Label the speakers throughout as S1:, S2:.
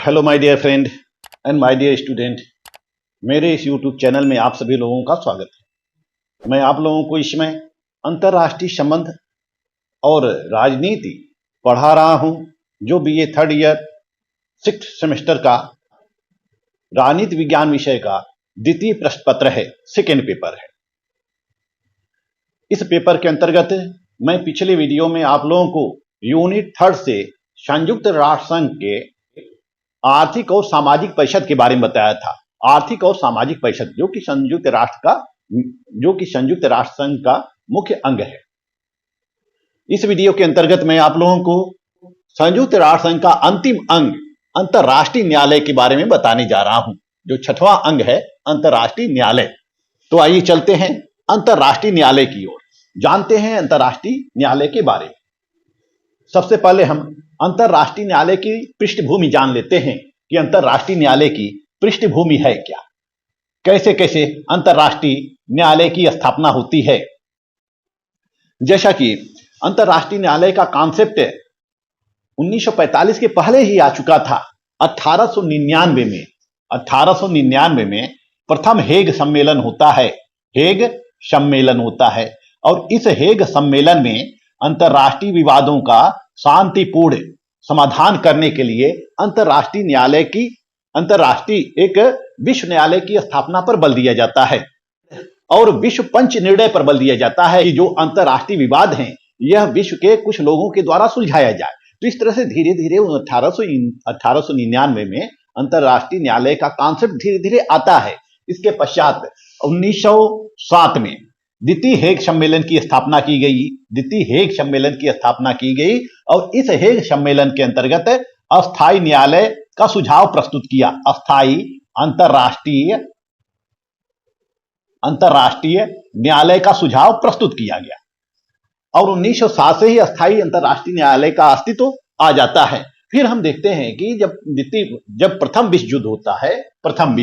S1: Hello my dear friend and my dear student, मेरे इस YouTube channel में आप सभी लोगों का स्वागत है। मैं आप लोगों को इसमें अंतर्राष्ट्रीय संबंध और राजनीति पढ़ा रहा हूं, जो BA third year 6th semester का राजनीति विज्ञान विषय का द्वितीय प्रश्न पत्र है, सेकेंड पेपर है। इस पेपर के अंतर्गत मैं पिछले वीडियो में आप लोगों को यूनिट 3 से संयुक्त राष्ट्र संघ के आर्थिक और सामाजिक परिषद के बारे में बताया था। आर्थिक और सामाजिक परिषद जो कि संयुक्त राष्ट्र संघ का मुख्य अंग है। इस वीडियो के अंतर्गत मैं आप लोगों को संयुक्त राष्ट्र संघ का अंतिम अंग अंतर्राष्ट्रीय न्यायालय के बारे में बताने जा रहा हूं, जो 6वां अंग है अंतर्राष्ट्रीय न्यायालय। तो आइए चलते हैं अंतर्राष्ट्रीय न्यायालय की ओर, जानते हैं अंतर्राष्ट्रीय न्यायालय के बारे में। सबसे पहले हम अंतर्राष्ट्रीय न्यायालय की पृष्ठभूमि जान लेते हैं कि अंतर्राष्ट्रीय न्यायालय की पृष्ठभूमि है क्या, कैसे कैसे अंतर्राष्ट्रीय न्यायालय की स्थापना होती है। जैसा कि अंतर्राष्ट्रीय न्यायालय का कॉन्सेप्ट 1945 के पहले ही आ चुका था। 1899 में प्रथम हेग सम्मेलन होता है। हेग सम्मेलन होता है और इस हेग सम्मेलन में अंतर्राष्ट्रीय विवादों का शांतिपूर्ण समाधान करने के लिए अंतर्राष्ट्रीय एक विश्व न्यायालय की स्थापना पर बल दिया जाता है और विश्व पंच निर्णय पर बल दिया जाता है कि जो अंतर्राष्ट्रीय विवाद हैं यह विश्व के कुछ लोगों के द्वारा सुलझाया जाए। तो इस तरह से धीरे धीरे 1899 में अंतर्राष्ट्रीय न्यायालय का कॉन्सेप्ट धीरे धीरे आता है। इसके पश्चात 1907 में द्वितीय हेग सम्मेलन की स्थापना की गई और इस हेग सम्मेलन के अंतर्गत अस्थायी न्यायालय का सुझाव प्रस्तुत किया। अस्थायी अंतर्राष्ट्रीय न्यायालय का सुझाव प्रस्तुत किया गया और 1907 से ही अस्थायी अंतर्राष्ट्रीय न्यायालय का अस्तित्व आ जाता है। फिर हम देखते हैं कि जब प्रथम विश्व युद्ध होता है, प्रथम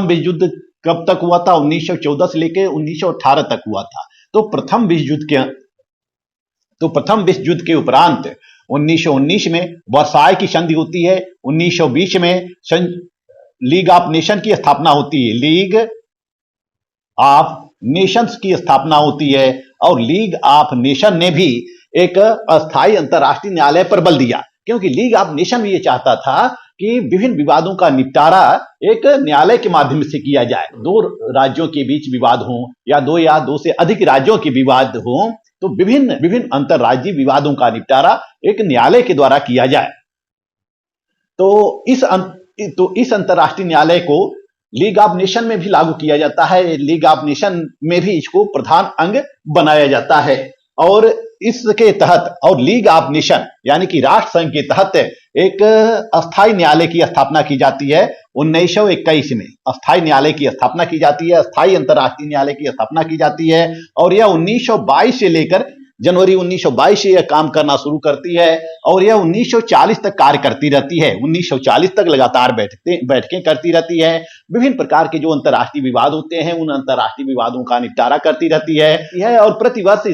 S1: विश्व युद्ध कब तक हुआ था? 1914 से लेकर 1918 तक हुआ था। तो प्रथम विश्व युद्ध के उपरांत 1919 में वर्साय की संधि होती है। 1920 में लीग ऑफ नेशन की स्थापना होती है। लीग ऑफ नेशंस की स्थापना होती है और लीग ऑफ नेशन ने भी एक अस्थायी अंतर्राष्ट्रीय न्यायालय पर बल दिया, क्योंकि लीग ऑफ नेशन ये चाहता था कि विभिन्न विवादों का निपटारा एक न्यायालय के माध्यम से किया जाए। दो राज्यों के बीच विवाद हो या दो से अधिक राज्यों के विवाद हो, तो विभिन्न अंतर्राज्यीय विवादों का निपटारा एक न्यायालय के द्वारा किया जाए। तो इस अंतर्राष्ट्रीय न्यायालय को लीग ऑफ नेशन में भी लागू किया जाता है। लीग ऑफ नेशन में भी इसको प्रधान अंग बनाया जाता है और इसके तहत और लीग ऑफ नेशन यानी कि राष्ट्र संघ के तहत एक अस्थायी न्यायालय की स्थापना की जाती है। 1921 में अस्थायी न्यायालय की स्थापना की जाती है, अस्थायी अंतर्राष्ट्रीय न्यायालय की स्थापना की जाती है और यह 1922 से लेकर जनवरी 1922 से यह काम करना शुरू करती है और यह 1940 तक कार्य करती रहती है। 1940 तक लगातार बैठकें करती रहती है। विभिन्न प्रकार के जो अंतर्राष्ट्रीय विवाद होते हैं उन अंतर्राष्ट्रीय विवादों का निपटारा करती रहती है और प्रतिवर्ष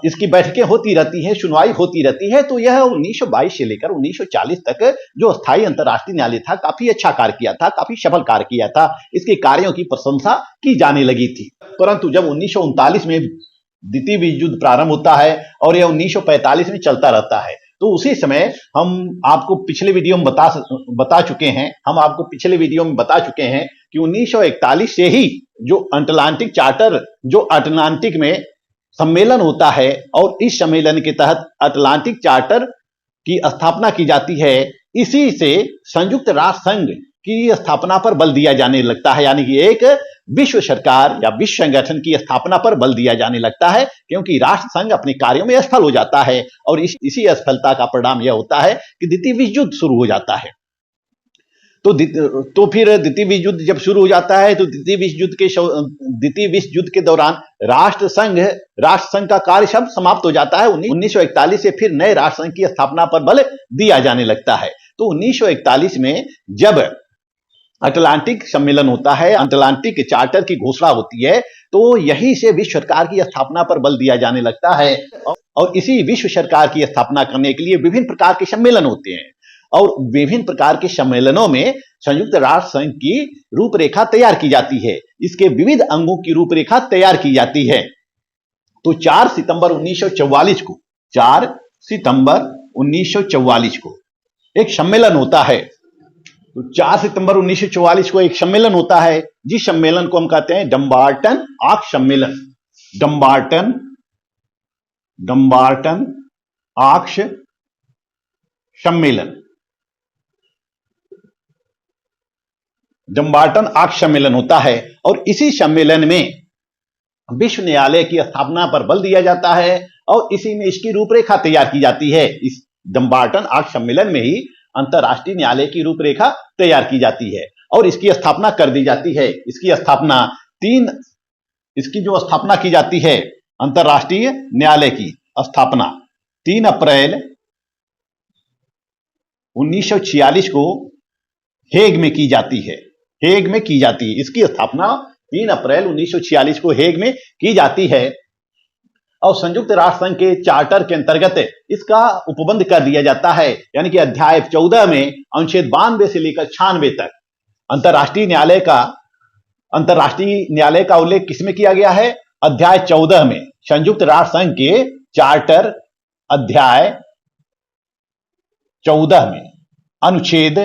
S1: इसकी बैठकें होती रहती हैं, सुनवाई होती रहती है। तो यह 1922 से लेकर 1940 तक जो अस्थायी अंतर्राष्ट्रीय न्यायालय था काफी अच्छा कार्य किया था, काफी सफल कार्य किया था। इसके कार्यों की प्रशंसा की जाने लगी थी। परंतु जब 1939 में द्वितीय विश्व युद्ध प्रारंभ होता है और यह 1945 में चलता रहता है, तो उसी समय हम आपको पिछले वीडियो में बता चुके हैं कि 1941 से ही जो अटलांटिक चार्टर, जो अटलांटिक में सम्मेलन होता है और इस सम्मेलन के तहत अटलांटिक चार्टर की स्थापना की जाती है। इसी से संयुक्त राष्ट्र संघ की स्थापना पर बल दिया जाने लगता है, यानी कि एक विश्व सरकार या विश्व संगठन की स्थापना पर बल दिया जाने लगता है, क्योंकि राष्ट्र संघ अपने कार्यों में असफल हो जाता है और इसी असफलता का परिणाम यह होता है कि द्वितीय विश्व युद्ध शुरू हो जाता है। तो फिर द्वितीय विश्व युद्ध जब शुरू हो जाता है तो द्वितीय विश्व युद्ध के दौरान राष्ट्र संघ का कार्य सब समाप्त हो जाता है। 1941 से फिर नए राष्ट्र संघ की स्थापना पर बल दिया जाने लगता है। तो 1941 में जब अटलांटिक सम्मेलन होता है, अटलांटिक चार्टर की घोषणा होती है, तो यहीं से विश्व सरकार की स्थापना पर बल दिया जाने लगता है और इसी विश्व सरकार की स्थापना करने के लिए विभिन्न प्रकार के सम्मेलन होते हैं और विभिन्न प्रकार के सम्मेलनों में संयुक्त राष्ट्र संघ की रूपरेखा तैयार की जाती है, इसके विविध अंगों की रूपरेखा तैयार की जाती है। तो 4 सितंबर 1944 को 4 सितंबर 1944 को एक सम्मेलन होता है। तो 4 सितंबर 1944 को एक सम्मेलन होता है, जिस सम्मेलन को हम कहते हैं डम्बार्टन आर्क सम्मेलन। डम्बार्टन आर्क सम्मेलन, डम्बार्टन आर्क सम्मेलन होता है। और इसी सम्मेलन में विश्व न्यायालय की स्थापना पर बल दिया जाता है और इसी में इसकी रूपरेखा तैयार की जाती है। इस डम्बार्टन आर्क सम्मेलन में ही अंतरराष्ट्रीय न्यायालय की रूपरेखा तैयार की जाती है और इसकी स्थापना कर दी जाती है। इसकी जो स्थापना की जाती है, अंतरराष्ट्रीय न्यायालय की स्थापना 3 अप्रैल 1946 को हेग में की जाती है। इसकी स्थापना 3 अप्रैल 1946 को हेग में की जाती है और संयुक्त राष्ट्र संघ के चार्टर के अंतर्गत इसका उपबंध कर दिया जाता है, यानी कि अध्याय 14 में अनुच्छेद 92 से लेकर 96 तक अंतरराष्ट्रीय न्यायालय का उल्लेख किसमें किया गया है? अध्याय 14 में संयुक्त राष्ट्र संघ के चार्टर अध्याय 14 में अनुच्छेद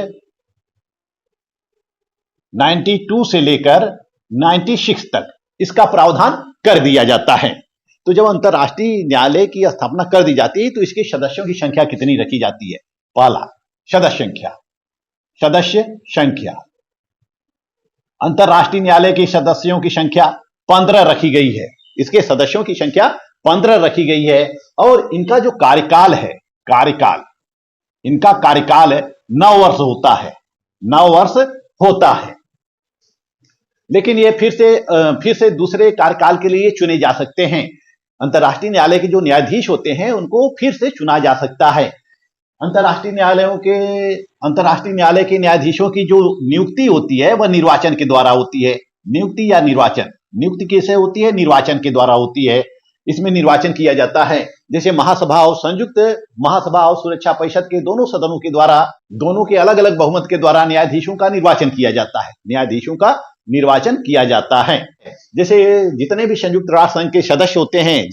S1: 92 से लेकर 96 तक इसका प्रावधान कर दिया जाता है। तो जब अंतरराष्ट्रीय न्यायालय की स्थापना कर दी जाती है तो इसके सदस्यों की संख्या कितनी रखी जाती है? पहला, सदस्य संख्या अंतरराष्ट्रीय न्यायालय के सदस्यों की संख्या 15 रखी गई है। इसके सदस्यों की संख्या 15 रखी गई है और इनका जो कार्यकाल है, इनका कार्यकाल 9 वर्ष होता है। 9 वर्ष होता है, लेकिन ये फिर से दूसरे कार्यकाल के लिए चुने जा सकते हैं। अंतरराष्ट्रीय न्यायालय के जो न्यायाधीश होते हैं उनको फिर से चुना जा सकता है। अंतरराष्ट्रीय न्यायालय के न्यायाधीशों की जो नियुक्ति होती है वह निर्वाचन के द्वारा होती है। नियुक्ति या निर्वाचन, नियुक्ति कैसे होती है? निर्वाचन के द्वारा होती है। इसमें निर्वाचन किया जाता है, जैसे महासभा और संयुक्त महासभा और सुरक्षा परिषद के दोनों सदनों के द्वारा, दोनों के अलग अलग बहुमत के द्वारा न्यायाधीशों का निर्वाचन किया जाता है। जैसे जितने भी संयुक्त राष्ट्र संघ के सदस्य होते हैं,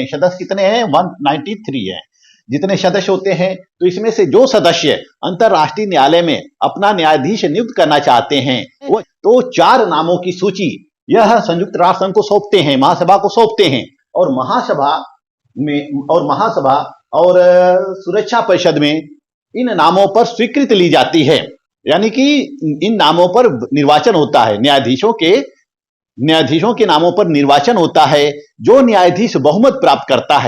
S1: सदस्य कितने हैं? 193 हैं। जितने सदस्य होते हैं, तो इसमें से जो सदस्य अंतरराष्ट्रीय न्यायालय में अपना न्यायाधीश नियुक्त करना चाहते हैं, वो तो 4 नामों की सूची यह संयुक्त राष्ट्र संघ को सौंपते हैं, महासभा को सौंपते हैं और महासभा और सुरक्षा परिषद में इन नामों पर स्वीकृति ली जाती है, यानी कि इन नामों पर निर्वाचन होता है। न्यायाधीशों के नामों पर निर्वाचन होता है। जो न्यायाधीश बहुमत प्राप्त करता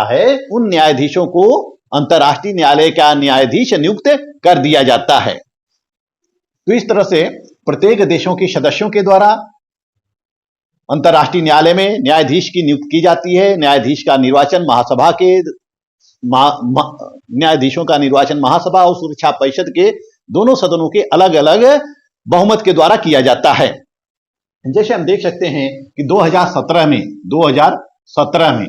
S1: है, उन न्यायाधीशों को अंतरराष्ट्रीय न्यायालय का न्यायाधीश नियुक्त कर दिया जाता है। तो इस तरह से प्रत्येक देशों के सदस्यों के द्वारा अंतरराष्ट्रीय न्यायालय में न्यायाधीश की नियुक्ति की जाती है। न्यायाधीश का निर्वाचन न्यायाधीशों का निर्वाचन महासभा और सुरक्षा परिषद के दोनों सदनों के अलग अलग बहुमत के द्वारा किया जाता है। जैसे हम देख सकते हैं कि 2017 में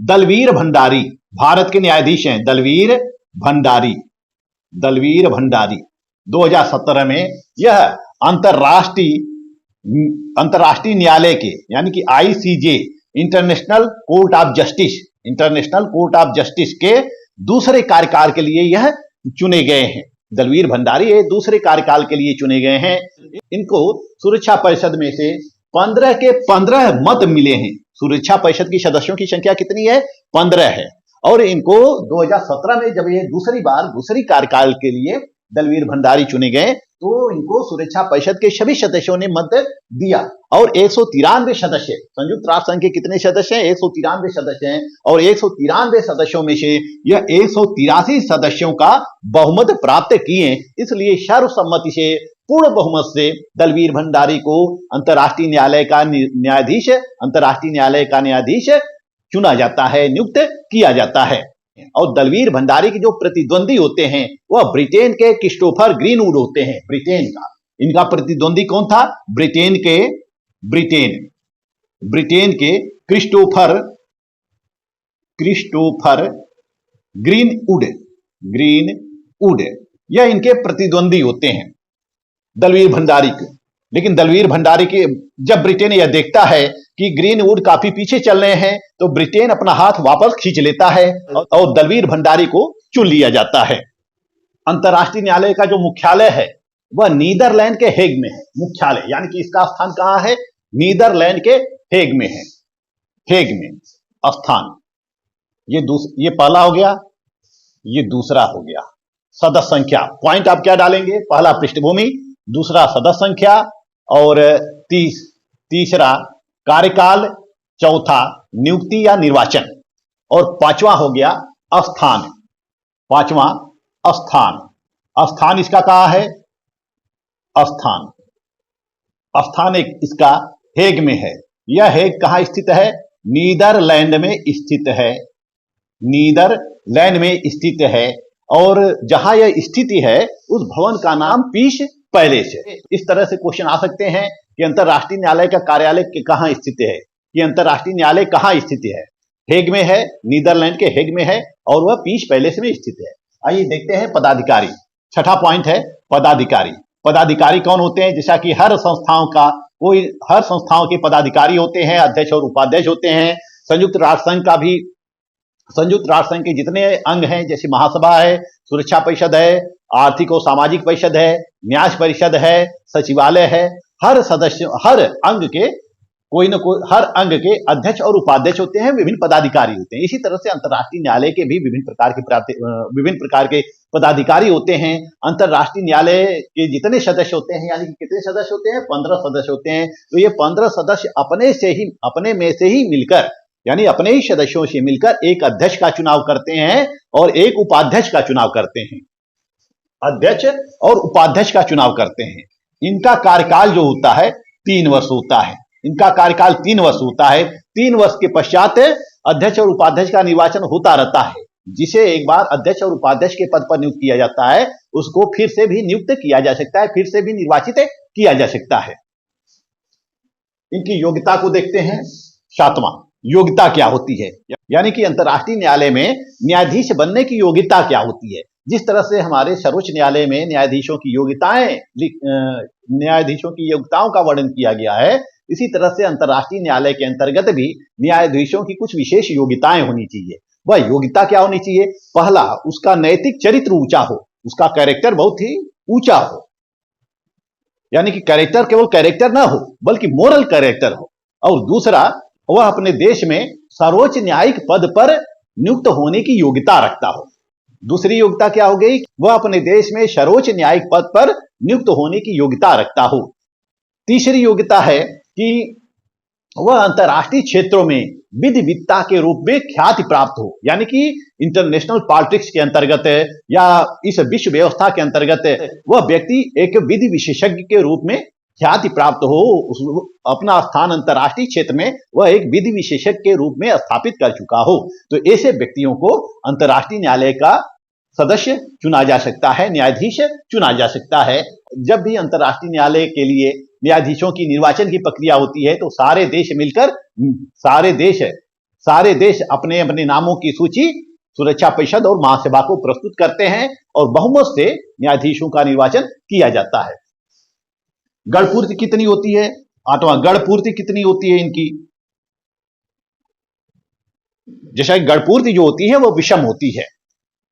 S1: दलवीर भंडारी भारत के न्यायाधीश हैं। दलवीर भंडारी 2017 में यह अंतरराष्ट्रीय न्यायालय के, यानी कि ICJ international court of justice के दूसरे कार्यकाल के लिए यह चुने गए हैं। दलवीर भंडारी ये दूसरे कार्यकाल के लिए चुने गए हैं। इनको सुरक्षा परिषद में से 15 के 15 मत मिले हैं। सुरक्षा परिषद की सदस्यों की संख्या कितनी है? 15 है। और इनको 2017 में जब ये दूसरी कार्यकाल के लिए दलवीर भंडारी चुने गए, तो इनको सुरक्षा परिषद के सभी सदस्यों ने मत दिया और 193 सदस्य, संयुक्त राष्ट्र संघ के कितने सदस्य हैं? 193 सदस्य हैं और 193 सदस्यों में से यह 183 सदस्यों का बहुमत प्राप्त किए। इसलिए सर्वसम्मति से, पूर्ण बहुमत से दलवीर भंडारी को अंतरराष्ट्रीय न्यायालय का न्यायाधीश चुना जाता है, नियुक्त किया जाता है। और दलवीर भंडारी के जो प्रतिद्वंदी होते हैं वह ब्रिटेन के क्रिस्टोफर ग्रीनवुड होते हैं। इनका प्रतिद्वंदी कौन था? ब्रिटेन के क्रिस्टोफर ग्रीनवुड ग्रीनवुड, यह इनके प्रतिद्वंदी होते हैं दलवीर भंडारी के। लेकिन दलवीर भंडारी के जब ब्रिटेन यह देखता है कि ग्रीनवुड काफी पीछे चल रहे हैं तो ब्रिटेन अपना हाथ वापस खींच लेता है और दलवीर भंडारी को चुन लिया जाता है। अंतर्राष्ट्रीय न्यायालय का जो मुख्यालय है वह नीदरलैंड के हेग में है। मुख्यालय यानी कि इसका स्थान कहां है? नीदरलैंड के हेग में है। हेग में स्थान। ये पहला हो गया, ये दूसरा हो गया। सदस्य संख्या, पॉइंट आप क्या डालेंगे? पहला पृष्ठभूमि, दूसरा सदस्य संख्या और तीसरा कार्यकाल, चौथा नियुक्ति या निर्वाचन और पांचवा हो गया स्थान। पांचवा स्थान। स्थान इसका कहां है? स्थान एक इसका हेग में है। यह हेग कहां स्थित है? नीदरलैंड में स्थित है। नीदरलैंड में स्थित है और जहां यह स्थिति है उस भवन का नाम पीस पैलेस है। इस तरह से क्वेश्चन आ सकते हैं कि अंतरराष्ट्रीय न्यायालय का कार्यालय कहां स्थित है? कि अंतरराष्ट्रीय न्यायालय कहां स्थित है? हेग में है, नीदरलैंड के हेग में है और वह पीस पैलेस में स्थित है। आइए देखते हैं पदाधिकारी। छठा पॉइंट है पदाधिकारी। पदाधिकारी कौन होते हैं? जैसा कि हर संस्थाओं के पदाधिकारी होते हैं, अध्यक्ष और उपाध्यक्ष होते हैं। संयुक्त राष्ट्र संघ के जितने अंग हैं, जैसे महासभा है, सुरक्षा परिषद है, आर्थिक और सामाजिक परिषद है, न्याय परिषद है, सचिवालय है, हर अंग के कोई न कोई, हर अंग के अध्यक्ष और उपाध्यक्ष होते हैं, विभिन्न पदाधिकारी होते हैं। इसी तरह से अंतर्राष्ट्रीय न्यायालय के भी विभिन्न प्रकार के पदाधिकारी होते हैं। अंतर्राष्ट्रीय न्यायालय के जितने सदस्य होते हैं, यानी कि कितने सदस्य होते हैं? 15 सदस्य होते हैं। तो ये 15 सदस्य अपने में से ही मिलकर, यानी अपने ही सदस्यों से मिलकर एक अध्यक्ष का चुनाव करते हैं और एक उपाध्यक्ष का चुनाव करते हैं। अध्यक्ष और उपाध्यक्ष का चुनाव करते हैं। इनका कार्यकाल जो होता है 3 वर्ष होता है। इनका कार्यकाल 3 वर्ष होता है। 3 वर्ष के पश्चात अध्यक्ष और उपाध्यक्ष का निर्वाचन होता रहता है। जिसे एक बार अध्यक्ष और उपाध्यक्ष के पद पर नियुक्त किया जाता है उसको फिर से भी नियुक्त किया जा सकता है, फिर से भी निर्वाचित किया जा सकता है। इनकी योग्यता को देखते हैं। 7वां, योग्यता क्या होती है? यानी कि अंतर्राष्ट्रीय न्यायालय में न्यायाधीश बनने की योग्यता क्या होती है? जिस तरह से हमारे सर्वोच्च न्यायालय में न्यायाधीशों की योग्यताओं का वर्णन किया गया है, इसी तरह से अंतर्राष्ट्रीय न्यायालय के अंतर्गत भी न्यायाधीशों की कुछ विशेष योग्यताएं होनी चाहिए। वह योग्यता क्या होनी चाहिए? पहला, उसका नैतिक चरित्र ऊंचा हो, उसका कैरेक्टर बहुत ही ऊंचा हो, यानी कि कैरेक्टर केवल कैरेक्टर ना हो बल्कि मोरल कैरेक्टर हो। और दूसरा, वह अपने देश में सर्वोच्च न्यायिक पद पर नियुक्त होने की योग्यता रखता हो। दूसरी योग्यता क्या हो गई? वह अपने देश में सर्वोच्च न्यायिक पद पर नियुक्त होने की योग्यता रखता हो। तीसरी योग्यता है कि वह अंतर्राष्ट्रीय क्षेत्रों में विधिविद्ता के रूप में ख्याति प्राप्त हो, यानी कि इंटरनेशनल पॉलिटिक्स के अंतर्गत या इस विश्व व्यवस्था के अंतर्गत वह व्यक्ति एक विधि विशेषज्ञ के रूप में ख्याति प्राप्त हो, अपना स्थान अंतर्राष्ट्रीय क्षेत्र में वह एक विधि विशेषज्ञ के रूप में स्थापित कर चुका हो। तो ऐसे व्यक्तियों को अंतर्राष्ट्रीय न्यायालय का सदस्य चुना जा सकता है, न्यायाधीश चुना जा सकता है। जब भी अंतर्राष्ट्रीय न्यायालय के लिए न्यायाधीशों की निर्वाचन की प्रक्रिया होती है तो सारे देश मिलकर सारे देश अपने अपने नामों की सूची सुरक्षा परिषद और महासभा को प्रस्तुत करते हैं और बहुमत से न्यायाधीशों का निर्वाचन किया जाता है। गणपूर्ति कितनी होती है? 8वां, गणपूर्ति कितनी होती है इनकी? जैसा गणपूर्ति जो होती है वो विषम होती है।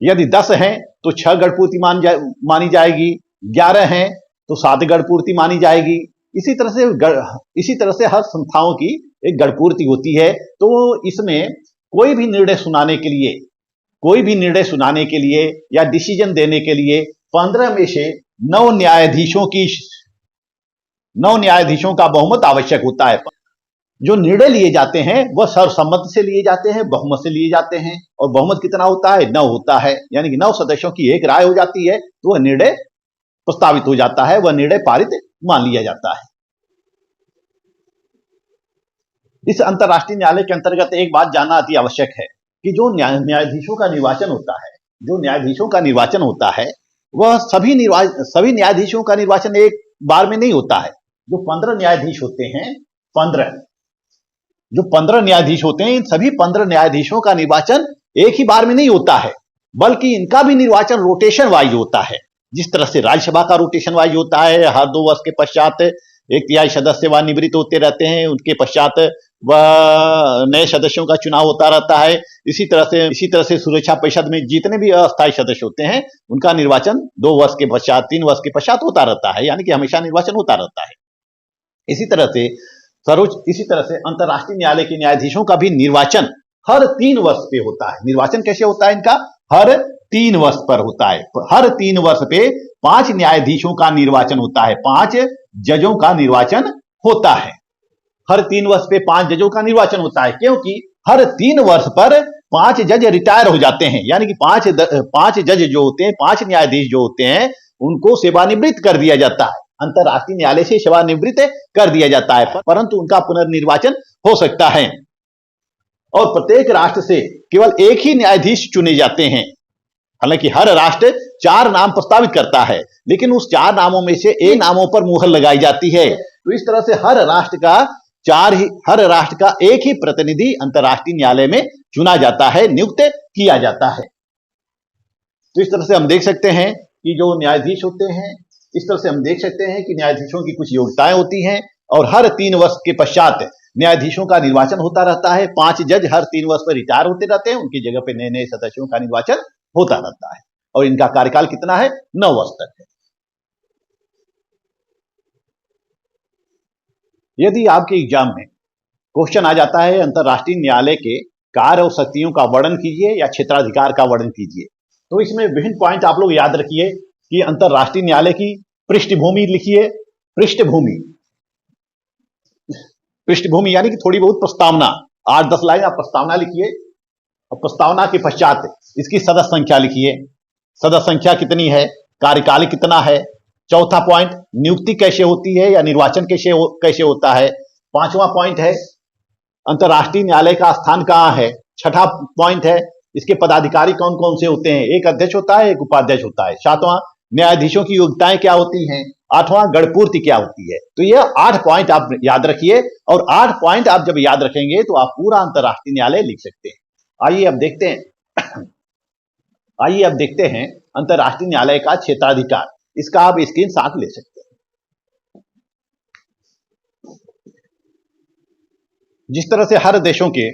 S1: यदि 10 हैं तो 6 गणपूर्ति मानी जाएगी, 11 हैं तो 7 गणपूर्ति मानी जाएगी। इसी तरह से हर संस्थाओं की एक गणपूर्ति होती है। तो इसमें कोई भी निर्णय सुनाने के लिए या डिसीजन देने के लिए 15 में से 9 न्यायाधीशों का बहुमत आवश्यक होता है। जो निर्णय लिए जाते हैं वह सर्वसम्मति से लिए जाते हैं, बहुमत से लिए जाते हैं। और बहुमत कितना होता है? 9 होता है, यानी कि 9 सदस्यों की एक राय हो जाती है तो वह निर्णय प्रस्तावित हो जाता है, वह निर्णय पारित मान लिया जाता है। इस अंतर्राष्ट्रीय न्यायालय के अंतर्गत एक बात जानना अति आवश्यक है कि जो न्यायाधीशों का निर्वाचन होता है वह सभी न्यायाधीशों का निर्वाचन एक बार में नहीं होता है। जो 15 न्यायाधीश होते हैं, 15 न्यायाधीश होते हैं, इन सभी 15 न्यायाधीशों का निर्वाचन एक ही बार में नहीं होता है। बल्कि इनका भी निर्वाचन रोटेशन वाइज होता है। जिस तरह से राज्यसभा का रोटेशन वाइज होता है, हर 2 वर्ष के पश्चात 1/3 सदस्य सेवानिवृत्त होते रहते हैं, उनके पश्चात वह नए सदस्यों का चुनाव होता रहता है। इसी तरह से सुरक्षा परिषद में जितने भी अस्थायी सदस्य होते हैं उनका निर्वाचन 2 वर्ष के पश्चात, 3 वर्ष के पश्चात होता रहता है, यानी कि हमेशा निर्वाचन होता रहता है। इसी तरह से अंतर्राष्ट्रीय न्यायालय के न्यायाधीशों का भी निर्वाचन हर 3 वर्ष पे होता है। निर्वाचन कैसे होता है इनका? हर 3 वर्ष पर होता है। हर 3 वर्ष पे 5 न्यायाधीशों का निर्वाचन होता है, 5 जजों का निर्वाचन होता है। हर 3 वर्ष पे 5 जजों का निर्वाचन होता है, क्योंकि हर 3 वर्ष पर 5 जज रिटायर हो जाते हैं, यानी कि 5 जज जो होते हैं, 5 न्यायाधीश जो होते हैं, उनको सेवानिवृत्त कर दिया जाता है। अंतर्राष्ट्रीय न्यायालय से सेवानिवृत्त कर दिया जाता है, परंतु उनका पुनर्निर्वाचन हो सकता है। और प्रत्येक राष्ट्र से केवल एक ही न्यायाधीश चुने जाते हैं। हालांकि हर राष्ट्र 4 नाम प्रस्तावित करता है, लेकिन उस 4 नामों में से 1 नामों पर मुहर लगाई जाती है। तो इस तरह से हर राष्ट्र का एक ही प्रतिनिधि अंतर्राष्ट्रीय न्यायालय में चुना जाता है, नियुक्त किया जाता है। तो इस तरह से हम देख सकते हैं कि जो न्यायाधीश होते हैं, इस तरह से हम देख सकते हैं कि न्यायाधीशों की कुछ योग्यताएं होती हैं, और हर 3 वर्ष के पश्चात न्यायाधीशों का निर्वाचन होता रहता है। 5 जज हर 3 वर्ष पर रिटायर होते रहते हैं, उनकी जगह पे नए सदस्यों का निर्वाचन होता रहता है, और इनका कार्यकाल कितना है? 9 वर्ष तक है। यदि आपके एग्जाम में क्वेश्चन आ जाता है अंतर्राष्ट्रीय न्यायालय के कार्य और शक्तियों का वर्णन कीजिए या क्षेत्राधिकार का वर्णन कीजिए, तो इसमें विभिन्न पॉइंट आप लोग याद रखिए कि अंतर्राष्ट्रीय न्यायालय की पृष्ठभूमि लिखिए। पृष्ठभूमि यानी कि थोड़ी बहुत प्रस्तावना, 8-10 लाइन आप प्रस्तावना लिखिए, और प्रस्तावना के पश्चात इसकी सदस्य संख्या लिखिए। सदस्य संख्या कितनी है, कार्यकाल कितना है। चौथा पॉइंट, नियुक्ति कैसे होती है या निर्वाचन कैसे होता है। 5वां पॉइंट है अंतर्राष्ट्रीय न्यायालय का स्थान कहाँ है। 6ठा पॉइंट है इसके पदाधिकारी कौन कौन से होते हैं, एक अध्यक्ष होता है, एक उपाध्यक्ष होता है। 7वां, न्यायाधीशों की योग्यताएं क्या होती हैं। 8वां, गणपूर्ति क्या होती है। तो ये 8 पॉइंट आप याद रखिए, और 8 पॉइंट आप जब याद रखेंगे तो आप पूरा अंतर्राष्ट्रीय न्यायालय लिख सकते हैं। आइए अब देखते हैं अंतर्राष्ट्रीय न्यायालय का क्षेत्राधिकार। इसका आप स्क्रीनशॉट ले सकते हैं। जिस तरह से हर देशों के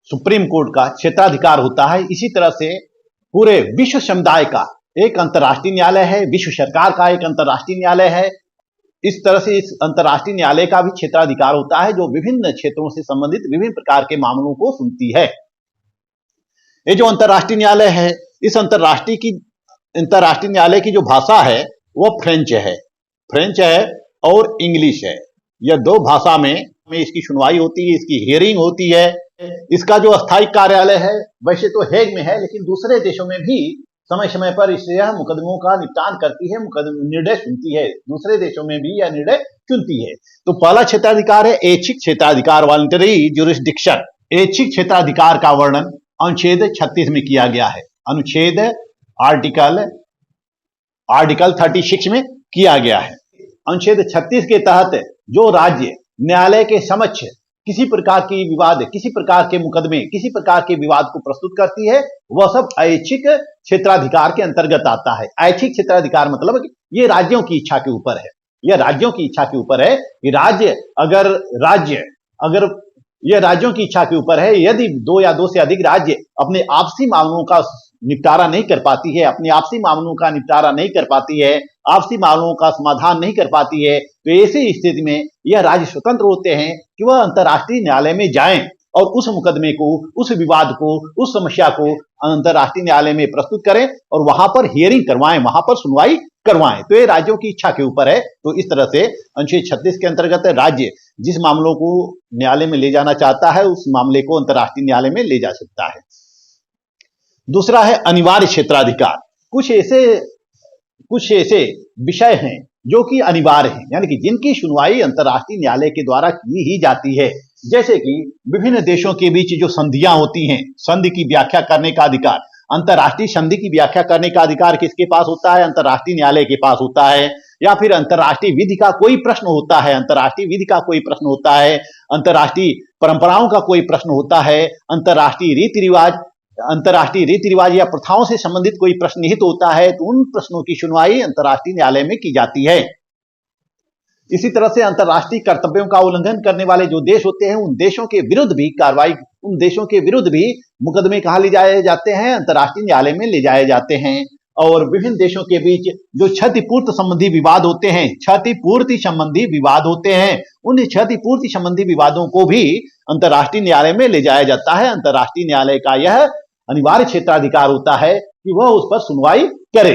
S1: सुप्रीम कोर्ट का क्षेत्राधिकार होता है, इसी तरह से पूरे विश्व समुदाय का एक अंतर्राष्ट्रीय न्यायालय है, विश्व सरकार का एक अंतर्राष्ट्रीय न्यायालय है। इस तरह से इस अंतर्राष्ट्रीय न्यायालय का भी क्षेत्राधिकार होता है, जो विभिन्न क्षेत्रों से संबंधित विभिन्न प्रकार के मामलों को सुनती है। ये जो अंतर्राष्ट्रीय न्यायालय है, इस अंतर्राष्ट्रीय न्यायालय की जो भाषा है वो फ्रेंच है और इंग्लिश है। यह 2 भाषा में इसकी सुनवाई होती है, इसकी हियरिंग होती है। इसका जो अस्थायी कार्यालय है वैसे तो हेग में है, लेकिन दूसरे देशों में भी समय समय पर इससे यह मुकदमों का निपटान करती है, निर्णय सुनती है। दूसरे देशों में भी यह निर्णय सुनती है। तो पहला क्षेत्राधिकार है ऐच्छिक क्षेत्राधिकार, वॉलंटरी ज्यूरिसडिक्शन। ऐच्छिक क्षेत्राधिकार का वर्णन अनुच्छेद 36 में किया गया है। अनुच्छेद आर्टिकल 36 में किया गया है। अनुच्छेद 36 के तहत जो राज्य न्यायालय के समक्ष किसी प्रकार के मुकदमे, किसी प्रकार के विवाद को प्रस्तुत करती है, वह सब ऐच्छिक क्षेत्राधिकार के अंतर्गत आता है। ऐच्छिक क्षेत्राधिकार मतलब ये राज्यों की इच्छा के ऊपर है। यह राज्यों की इच्छा के ऊपर है कि यह राज्यों की इच्छा के ऊपर है। यदि 2 या 2 से अधिक राज्य अपने आपसी मामलों का निपटारा नहीं कर पाती है, आपसी मामलों का समाधान नहीं कर पाती है, तो ऐसी स्थिति में यह राज्य स्वतंत्र होते हैं कि वह अंतर्राष्ट्रीय न्यायालय में जाएं और उस मुकदमे को, उस विवाद को, उस समस्या को अंतर्राष्ट्रीय न्यायालय में प्रस्तुत करें और वहां पर हियरिंग करवाएं, वहां पर सुनवाई करवाएं। तो ये राज्यों की इच्छा के ऊपर है। तो इस तरह से अनुच्छेद 36 के अंतर्गत राज्य जिस मामलों को न्यायालय में ले जाना चाहता है, उस मामले को अंतर्राष्ट्रीय न्यायालय में ले जा सकता है। दूसरा है अनिवार्य क्षेत्राधिकार। कुछ ऐसे विषय हैं जो कि अनिवार्य हैं, यानी कि जिनकी सुनवाई अंतर्राष्ट्रीय न्यायालय के द्वारा की ही जाती है। जैसे कि विभिन्न देशों के बीच जो संधियां होती हैं, संधि की व्याख्या करने का अधिकार, अंतर्राष्ट्रीय संधि की व्याख्या करने का अधिकार किसके पास होता है? अंतर्राष्ट्रीय न्यायालय के पास होता है। या फिर अंतर्राष्ट्रीय विधि का कोई प्रश्न होता है, अंतर्राष्ट्रीय परंपराओं का कोई प्रश्न होता है, अंतर्राष्ट्रीय रीति रिवाज, अंतर्राष्ट्रीय रीति रिवाज या प्रथाओं से संबंधित कोई प्रश्न निहित होता है तो उन प्रश्नों की सुनवाई अंतर्राष्ट्रीय न्यायालय में की जाती है। इसी तरह से अंतर्राष्ट्रीय कर्तव्यों का उल्लंघन करने वाले जो देश होते हैं उन देशों के विरुद्ध भी कार्रवाई, उन देशों के विरुद्ध भी मुकदमे कहाँ ले जाए जाते हैं, अंतर्राष्ट्रीय न्यायालय में ले जाए जाते हैं। और विभिन्न देशों के बीच जो क्षतिपूर्ति संबंधी विवाद होते हैं, क्षतिपूर्ति संबंधी विवाद होते हैं, उन क्षतिपूर्ति संबंधी विवादों को भी अंतर्राष्ट्रीय न्यायालय में ले जाया जाता है। अंतर्राष्ट्रीय न्यायालय का यह अनिवार्य क्षेत्राधिकार होता है कि वह उस पर सुनवाई करे।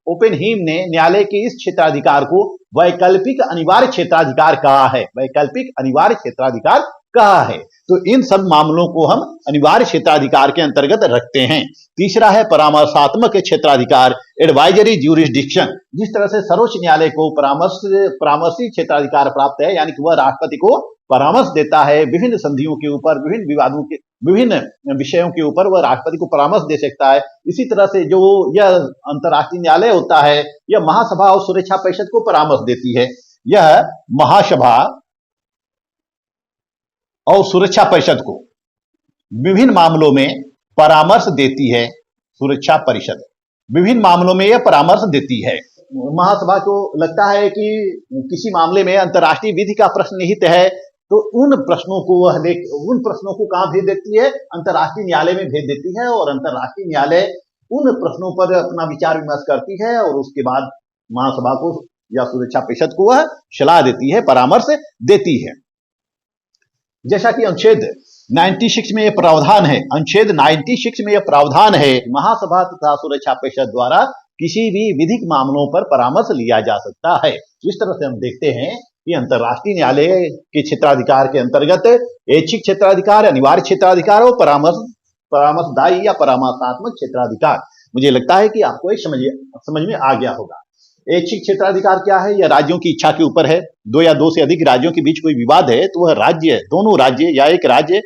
S1: ओपेनहीम ने न्यायालय के इस क्षेत्राधिकार को वैकल्पिक अनिवार्य क्षेत्राधिकार कहा है। वैकल्पिक अनिवार्य क्षेत्राधिकार कहा है। तो इन सब मामलों को हम अनिवार्य क्षेत्राधिकार के अंतर्गत रखते हैं। तीसरा है परामर्शात्मक क्षेत्राधिकार, एडवाइजरी ज्यूरिसडिक्शन। जिस तरह से सर्वोच्च न्यायालय को परामर्शी क्षेत्राधिकार प्राप्त है, यानी कि वह राष्ट्रपति को परामर्श देता है विभिन्न संधियों के ऊपर, विभिन्न विवादों के, विभिन्न विषयों के ऊपर वह राष्ट्रपति को परामर्श दे सकता है। इसी तरह से जो यह अंतर्राष्ट्रीय न्यायालय होता है, यह महासभा और सुरक्षा परिषद को परामर्श देती है। यह महासभा और सुरक्षा परिषद को विभिन्न मामलों में परामर्श देती है। सुरक्षा परिषद विभिन्न मामलों में यह परामर्श देती है। महासभा को लगता है कि किसी मामले में अंतर्राष्ट्रीय विधि का प्रश्न निहित है, तो उन प्रश्नों को कहां भेज देती है, अंतर्राष्ट्रीय न्यायालय में भेज देती है। और अंतर्राष्ट्रीय न्यायालय उन प्रश्नों पर अपना विचार विमर्श करती है और उसके बाद महासभा को या सुरक्षा परिषद को वह सलाह देती है, परामर्श देती है। जैसा कि अनुच्छेद 96 में यह प्रावधान है, अनुच्छेद 96 में यह प्रावधान है, महासभा तथा सुरक्षा परिषद द्वारा किसी भी विधिक मामलों पर परामर्श लिया जा सकता है। इस तरह से हम देखते हैं कि अंतर्राष्ट्रीय न्यायालय के क्षेत्राधिकार के अंतर्गत ऐच्छिक क्षेत्राधिकार, अनिवार्य क्षेत्राधिकार और परामर्शदायी या परामर्शात्मक क्षेत्राधिकार। मुझे लगता है कि आपको समझ में आ गया होगा। ऐच्छिक क्षेत्राधिकार क्या है? यह राज्यों की इच्छा के ऊपर है। दो या दो से अधिक राज्यों के बीच कोई विवाद है तो वह दोनों राज्य या एक राज्य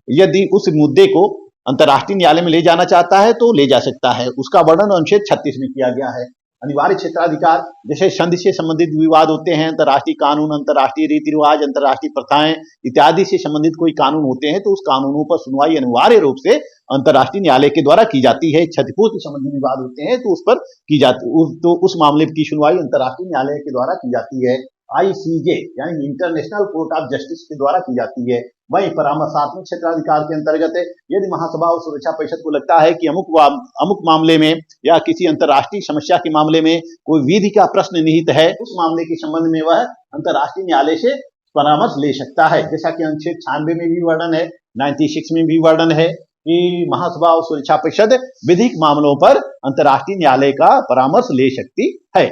S1: यदि उस मुद्दे को अंतर्राष्ट्रीय न्यायालय में ले जाना चाहता है तो ले जा सकता है। उसका वर्णन अनुच्छेद 36 में किया गया है। अनिवार्य क्षेत्राधिकार जैसे संधि से संबंधित विवाद होते हैं, अंतर्राष्ट्रीय कानून, अंतर्राष्ट्रीय रीति रिवाज, अंतर्राष्ट्रीय प्रथाएं इत्यादि से संबंधित कोई कानून होते हैं तो उस कानूनों पर सुनवाई अनिवार्य रूप से अंतर्राष्ट्रीय न्यायालय के द्वारा की जाती है। क्षतिपूर्ति संबंधी विवाद होते हैं तो उस पर की जाती तो उस मामले की सुनवाई अंतर्राष्ट्रीय न्यायालय के द्वारा की जाती है। ICJ यानी इंटरनेशनल कोर्ट ऑफ जस्टिस के द्वारा की जाती है। वहीं परामर्शात्मक क्षेत्राधिकार के अंतर्गत यदि महासभा और सुरक्षा परिषद को लगता है कि अमुक मामले में या किसी अंतर्राष्ट्रीय समस्या के मामले में कोई विधि का प्रश्न निहित है, उस मामले के संबंध में वह अंतर्राष्ट्रीय न्यायालय से परामर्श ले सकता है। जैसा कि अनुच्छेद 96 में भी वर्णन है, 96 में भी वर्णन है कि महासभा और सुरक्षा परिषद विधिक मामलों पर अंतर्राष्ट्रीय न्यायालय का परामर्श ले सकती है।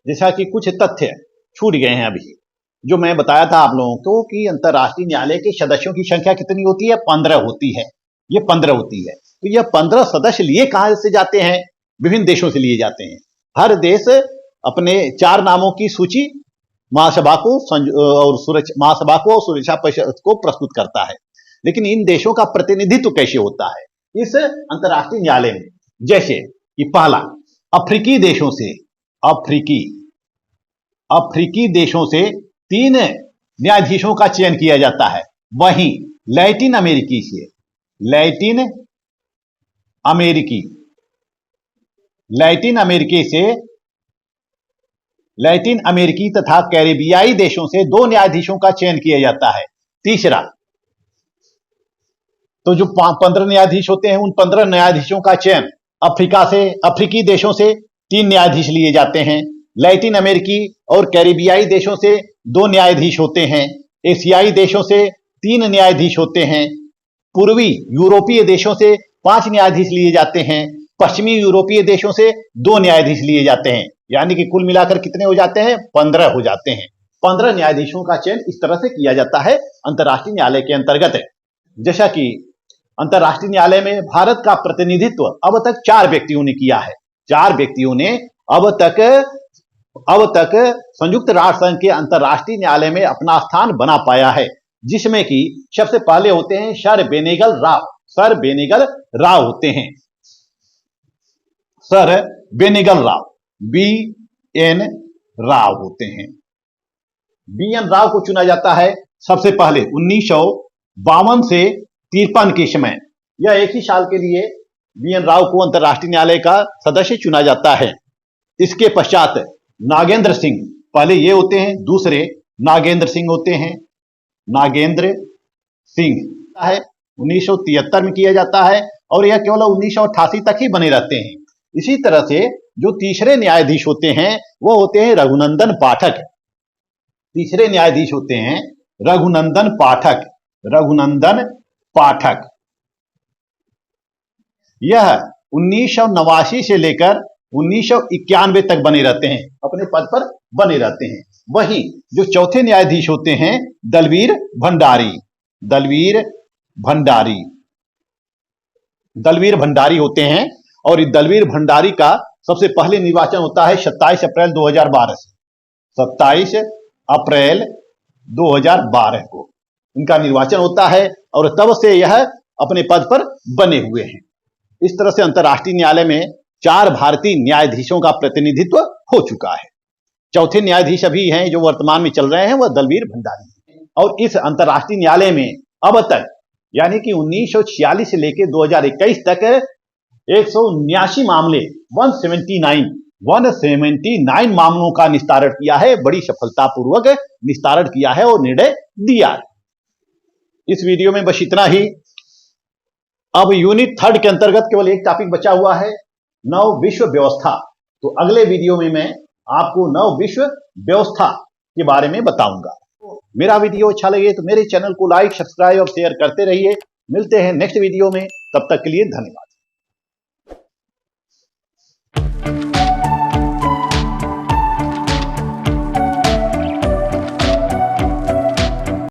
S1: जैसा कि कुछ तथ्य छूट गए हैं अभी, जो मैं बताया था आप लोगों को कि अंतर्राष्ट्रीय न्यायालय के सदस्यों की संख्या कितनी होती है? 15 होती है। ये 15 होती है। तो ये 15 सदस्य लिए कहां से जाते हैं? विभिन्न देशों से लिए जाते हैं। हर देश अपने 4 नामों की सूची महासभा को और सुरक्षा परिषद को प्रस्तुत करता है। लेकिन इन देशों का प्रतिनिधित्व कैसे होता है इस अंतर्राष्ट्रीय न्यायालय में? जैसे कि पहला, अफ्रीकी देशों से 3 न्यायाधीशों का चयन किया जाता है। वहीं लैटिन अमेरिकी तथा कैरेबियाई देशों से 2 न्यायाधीशों का चयन किया जाता है। तीसरा, तो जो 15 न्यायाधीश होते हैं उन 15 न्यायाधीशों का चयन अफ्रीकी देशों से 3 न्यायाधीश लिए जाते हैं। लैटिन अमेरिकी और कैरेबियाई देशों से 2 न्यायाधीश होते हैं। एशियाई देशों से 3 न्यायाधीश होते हैं। पूर्वी यूरोपीय देशों से 5 न्यायाधीश लिए जाते हैं। पश्चिमी यूरोपीय देशों से 2 न्यायाधीश लिए जाते हैं। यानी कि कुल मिलाकर कितने हो जाते हैं? 15 हो जाते हैं। 15 न्यायाधीशों का चयन इस तरह से किया जाता है अंतर्राष्ट्रीय न्यायालय के अंतर्गत। जैसा कि अंतर्राष्ट्रीय न्यायालय में भारत का प्रतिनिधित्व अब तक 4 व्यक्तियों ने किया है। 4 व्यक्तियों ने अब तक संयुक्त राष्ट्र संघ के अंतर्राष्ट्रीय न्यायालय में अपना स्थान बना पाया है, जिसमें कि सबसे पहले होते हैं सर बेनेगल राव होते हैं। सर बेनेगल राव BN राव होते हैं। BN राव को चुना जाता है सबसे पहले 1952 से 1953 के समय यह एक ही साल के लिए BN राव को अंतर्राष्ट्रीय न्यायालय का सदस्य चुना जाता है। इसके पश्चात नागेंद्र सिंह, पहले ये होते हैं, दूसरे नागेंद्र सिंह होते हैं। नागेंद्र सिंह है 1973 में किया जाता है और यह केवल 1988 तक ही बने रहते हैं। इसी तरह से जो तीसरे न्यायाधीश होते हैं वो होते हैं रघुनंदन पाठक। तीसरे न्यायाधीश होते हैं रघुनंदन पाठक। रघुनंदन पाठक यह 1989 से लेकर 1991 तक बने रहते हैं, अपने पद पर बने रहते हैं। वहीं जो चौथे न्यायाधीश होते हैं दलवीर भंडारी। दलवीर भंडारी दलवीर भंडारी होते हैं और इस दलवीर भंडारी का सबसे पहले निर्वाचन होता है 27 अप्रैल 2012 से। 27 अप्रैल 2012 को इनका निर्वाचन होता है और तब से यह अपने पद पर बने हुए हैं। इस तरह से अंतर्राष्ट्रीय न्यायालय में 4 भारतीय न्यायाधीशों का प्रतिनिधित्व हो चुका है। चौथे न्यायाधीश अभी हैं जो वर्तमान में चल रहे हैं, वह दलवीर भंडारी हैं। और इस अंतर्राष्ट्रीय न्यायालय में अब तक यानी कि 1946 से लेकर 2021 तक 179 मामले 179 मामलों का निस्तारण किया है। बड़ी सफलतापूर्वक निस्तारण किया है और निर्णय दिया है। इस वीडियो में बस इतना ही। अब यूनिट 3 के अंतर्गत केवल एक टॉपिक बचा हुआ है, नव विश्व व्यवस्था। तो अगले वीडियो में मैं आपको नव विश्व व्यवस्था के बारे में बताऊंगा। मेरा वीडियो अच्छा लगे तो मेरे चैनल को लाइक, सब्सक्राइब और शेयर करते रहिए। मिलते हैं नेक्स्ट वीडियो में, तब तक के लिए धन्यवाद।